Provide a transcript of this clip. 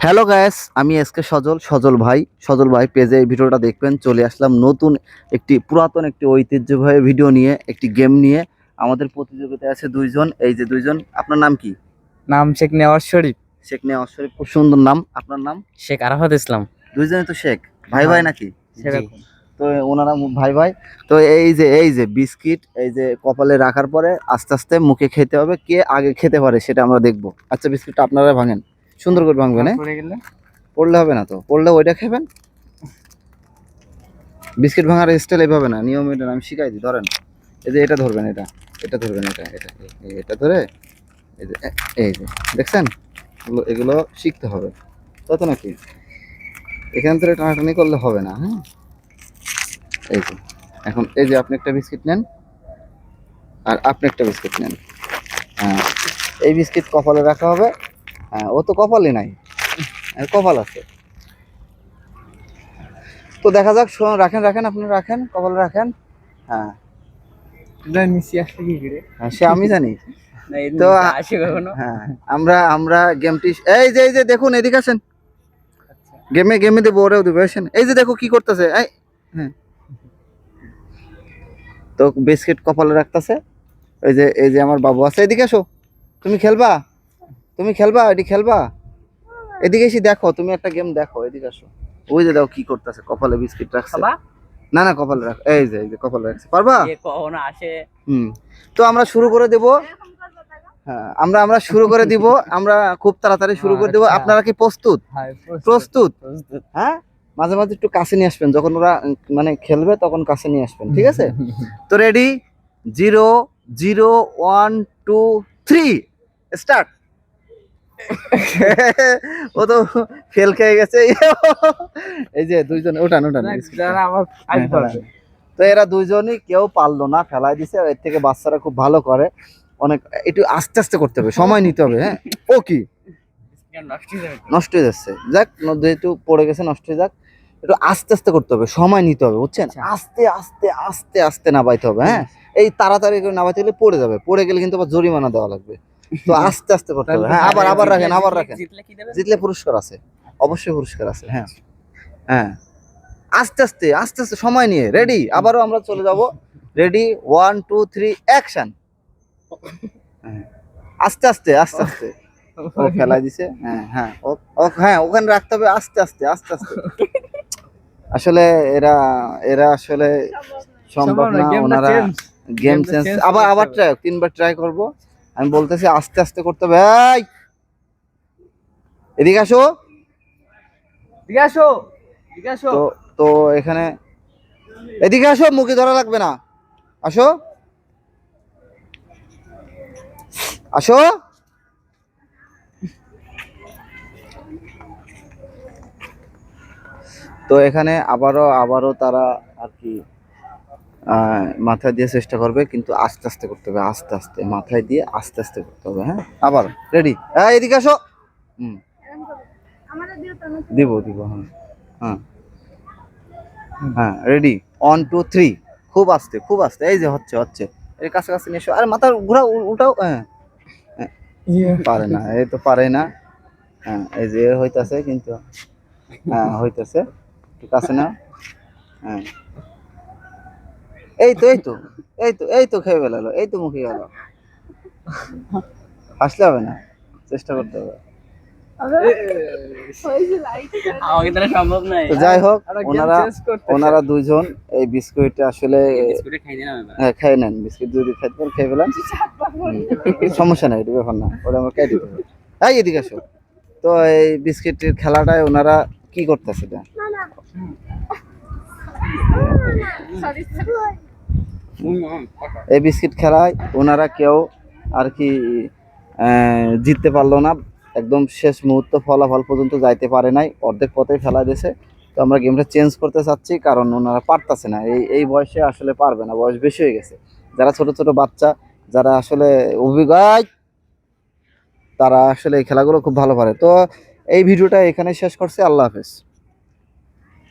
Hello guys, আমি SK সজল ভাই পেজে এই ভিডিওটা দেখবেন। চলে আসলাম নতুন একটি পুরাতন একটি ঐতিহ্যবাহী ভিডিও নিয়ে, একটি গেম নিয়ে। আমাদের প্রতিযোগিতায় আছে দুইজন, এই যে দুইজন। আপনার নাম কি? নাম শেখ নেওয়াজ শরীফ। শেখ নেওয়াজ শরীফ, খুব সুন্দর নাম। আপনার নাম? শেখ আরাফাত ইসলাম। দুইজনে তো শেখ, ভাই হ্যাঁ, ভাই নাকি? সেরকম। তো ওনারা ভাই ভাই। তো এই যে বিস্কিট, এই যে কপালে রাখার পরে আস্তে আস্তে মুখে খেতে হবে। কে আগে খেতে পারে সেটা আমরা দেখবো। আচ্ছা, বিস্কিটটা আপনারা ভাঙেন, সুন্দর করে ভাঙবেন। পড়ে গেলে পড়লে হবে না, তো পড়লে ওইটা খাবেন। বিস্কিট ভাঙার স্টাইল এইভাবে না, নিয়ম এটা আমি শিখাই দিই। ধরেন, এই যে এটা ধরবেন, এটা ধরবেন, এটা ধরে এই যে এই যে দেখছেন, এগুলো শিখতে হবে, তাই তো নাকি? এখান থেকে টানাটানি করলে হবে না। হ্যাঁ, এই যে এখন এই যে আপনি একটা বিস্কিট নেন আর আপনি একটা বিস্কিট নেন। হ্যাঁ, এই বিস্কিট কপালে রাখা হবে। হ্যাঁ, ও তো কপালে নাই, কপাল আছে। তো দেখা যাক, রাখেন আপনি, রাখেন কপালে রাখেন। হ্যাঁ, সে আমি জানি। তো হ্যাঁ, আমরা গেমটি এই যে দেখুন, এদিকে আসেন। গেমে দেবো, ওরেও দেবো, আসেন। এই যে দেখো কি করতেছে। হ্যাঁ, তো বিস্কিট কপালে রাখতেছে। এই যে আমার বাবু আছে, এদিকে আসো। তুমি খেলবা, এটি খেলবা। এদিকে এসে দেখো, তুমি একটা গেম দেখো, এদিকে আসো। ওই যে দেখো কি করতেছে, কপালে বিস্কিট রাখছে। না কপালে রাখ, এই যে কপালে রাখছে। পারবা? কখনো আসে। তো আমরা শুরু করে দেব। হ্যাঁ, আমরা শুরু করে দিব। আমরা খুব তাড়াতাড়ি শুরু করে দেব। আপনারা কি প্রস্তুত? প্রস্তুত। হ্যাঁ, মাঝে মাঝে একটু কাছে নিয়ে আসবেন, যখন ওরা মানে খেলবে তখন কাছে নিয়ে আসবেন, ঠিক আছে? তো রেডি, 0 0 1 2 3 স্টার্ট। ও তো ফেল খেয়ে গেছে। এই যে দুইজন, ওঠান। তো এরা দুইজনই কেউ পারলো না, ফেলাই দিছে। এর থেকে বাচ্চারা খুব ভালো করে, অনেক। একটু আস্তে আস্তে করতে হবে, সময় নিতে হবে। হ্যাঁ, ও কি নষ্ট হয়ে যাচ্ছে, যাক, যেহেতু পড়ে গেছে নষ্ট হয়ে যাক। একটু আস্তে আস্তে করতে হবে, সময় নিতে হবে, বুঝছেন? আস্তে আস্তে আস্তে আস্তে নামাইতে হবে। হ্যাঁ, এই তাড়াতাড়ি করে নামাইতে গেলে পড়ে যাবে, পড়ে গেলে কিন্তু আবার জরিমানা দেওয়া লাগবে। তো আস্তে আস্তে করতে হবে। হ্যাঁ, আবার রাখেন। জিতলে পুরস্কার আছে, অবশ্যই পুরস্কার আছে। হ্যাঁ হ্যাঁ, আস্তে আস্তে আস্তে আস্তে সময় নিয়ে। রেডি, আবারও আমরা চলে যাব। Ready, 1 2 3 action. আস্তে আস্তে আস্তে আস্তে ও ফেলাই দিছে। হ্যাঁ, হ্যাঁ, ওখানে রাখতে হবে। আস্তে আস্তে আস্তে আস্তে। আসলে এরা আসলে সম্ভব না, ওনারা গেম চেঞ্জ। আবার ট্রাই, 3বার ট্রাই করব। আমি বলতেছি আস্তে আস্তে করতে হবে। এই, এদিকে আসো। তো তো এখানে এদিকে আসো, মুখে ধরা লাগবে না। আসো আসো। তো এখানে আবারও তারা আর কি মাথায় দিয়ে চেষ্টা করবে, কিন্তু আস্তে আস্তে করতে হবে। আস্তে আস্তে মাথায় দিয়ে আস্তে আস্তে করতে হবে। হ্যাঁ, আবার রেডি। এদিকে আসো। দিব। হ্যাঁ হ্যাঁ হ্যাঁ, রেডি, 1 2 3। খুব আস্তে, খুব আস্তে। এই যে হচ্ছে এর কাছাকাছি নিয়ে এসো। আর মাথা ঘোরাও, উল্টাও। হ্যাঁ, পারে না, এই তো পারে না। হ্যাঁ, এই যে হইতাছে কিন্তু। হ্যাঁ, হইতাছে, ঠিক আছে না? হ্যাঁ, এই তো খেয়ে ফেলালো, এই তো মুখে গেল। হাসলে হবে না, চেষ্টা করতে হবে। তো যাই হোক, ওনারা দুইজন এই বিস্কুট আসলে খেয়ে নেন। বিস্কুট যদি খাইতে পারেন খেয়ে ফেলেন, সমস্যা নাই, এটা ব্যাপার না, ওটা আমরা খেয়ে দিতে হবে। এদিকে আসো। তো এই বিস্কিটের খেলাটায় ওনারা কি করতেছে? এই বিস্কিট খেলায় ওনারা কেউ আর কি জিততে পারলো না। একদম শেষ মুহূর্ত, ফলাফল পর্যন্ত যাইতে পারে নাই, অর্ধেক পথে ফেলা দিয়েছে। তো আমরা গেমটা চেঞ্জ করতে চাচ্ছি, কারণ ওনারা পারতেছে না। এই বয়সে আসলে পারবে না, বয়স বেশি হয়ে গেছে। যারা ছোট ছোট বাচ্চা, যারা আসলে অভিজ্ঞ, তারা আসলে এই খেলাগুলো খুব ভালো পারে। তো এই ভিডিওটা এখানে শেষ করছি। আল্লাহ হাফেজ।